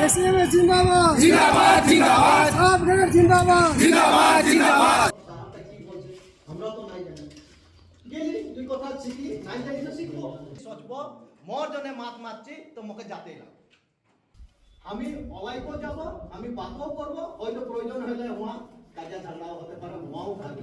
SMS জিন্দাবাদ জিন্দাবাদ জিন্দাবাদ সাবধান জিন্দাবাদ জিন্দাবাদ জিন্দাবাদ আমরা তো নাই জানি গেলি দুই কথা শিখি নাই জানি তো শিখবো সচব মোর জনে মাত মারছি তো মোকে যাতে না আমি অলাইকো যাব আমি বাকও করব হয়তো প্রয়োজন হলে হুয়া কাজা ঝাড়াও হতে পারে হুয়াও ভাবি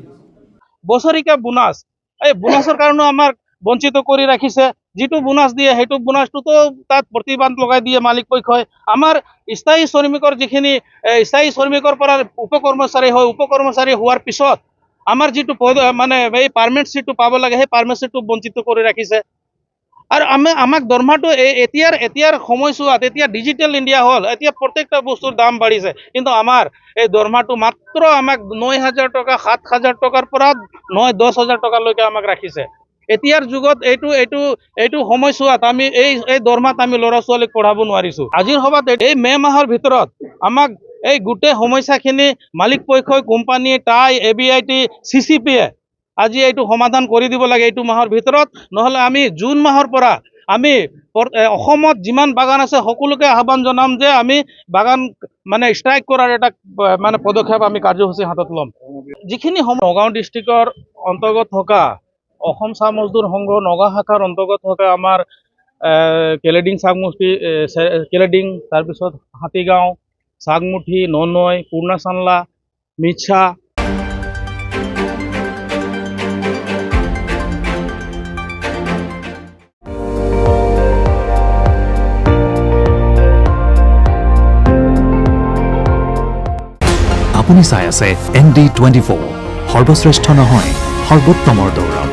বছরিকা বোনাস এই বোনাসৰ কাৰণে আমাক বঞ্চিত কৰি ৰাখিছে যিটো বোনাস দিয়ে সেইটো বোনাসটোতো তাত প্ৰতিবাদ লগাই দিয়ে মালিক পক্ষই আমাৰ স্থায়ী শ্ৰমিকৰ যিখিনি স্থায়ী শ্ৰমিকৰ পৰা উপকৰ্মচাৰী হয় উপকৰ্মচাৰী হোৱাৰ পিছত আমাৰ যিটো মানে এই পাৰ্মানেণ্ট চিটটো পাব লাগে সেই পাৰ্মানেণ্ট চিটটো বঞ্চিত কৰি ৰাখিছে আৰু আমাক দৰমহাটো এতিয়াৰ সময়ছোৱাত এতিয়া ডিজিটেল ইণ্ডিয়া হ'ল এতিয়া প্ৰত্যেকটা বস্তুৰ দাম বাঢ়িছে কিন্তু আমাৰ এই দৰমহাটো মাত্ৰ আমাক ৯,০০০ টকা ৭,০০০ টকাৰ পৰা ৯-১০,০০০ টকালৈকে আমাক ৰাখিছে এতিয়াৰ যুগত এইটো সময়ছোৱাত আমি এই দৰমহাত আমি ল'ৰা ছোৱালীক পঢ়াব নোৱাৰিছোঁ আজিৰ সভাত এই মে মাহৰ ভিতৰত আমাক এই গোটেই সমস্যাখিনি মালিক পক্ষই কোম্পানী টাই ABIT CCPয়ে আজি এইটো সমাধান কৰি দিব লাগে এইটো মাহৰ ভিতৰত নহলে আমি জুন মাহৰ পৰা আমি অসমত যিমান বাগান আছে সকলোকে আহ্বান জনাম যে আমি বাগান মানে ষ্ট্ৰাইক কৰাৰ এটা মানে পদক্ষেপ আমি কাৰ্যসূচী হাতত ল'ম যিখিনি নগাঁও ডিষ্ট্ৰিক্টৰ অন্তৰ্গত থকা অসম চাহ মজদুৰ সংঘ নগাঁও শাখাৰ অন্তৰ্গত থকা আমাৰ কেলেডিং চাগমুঠি কেলেডিং তাৰপিছত হাতীগাঁও চাগমুঠি ননৈ পূৰ্ণা চানলা মিছা আপুনি চাই আছে ND24 সৰ্বশ্ৰেষ্ঠ নহয় সৰ্বোত্তমৰ দৌৰত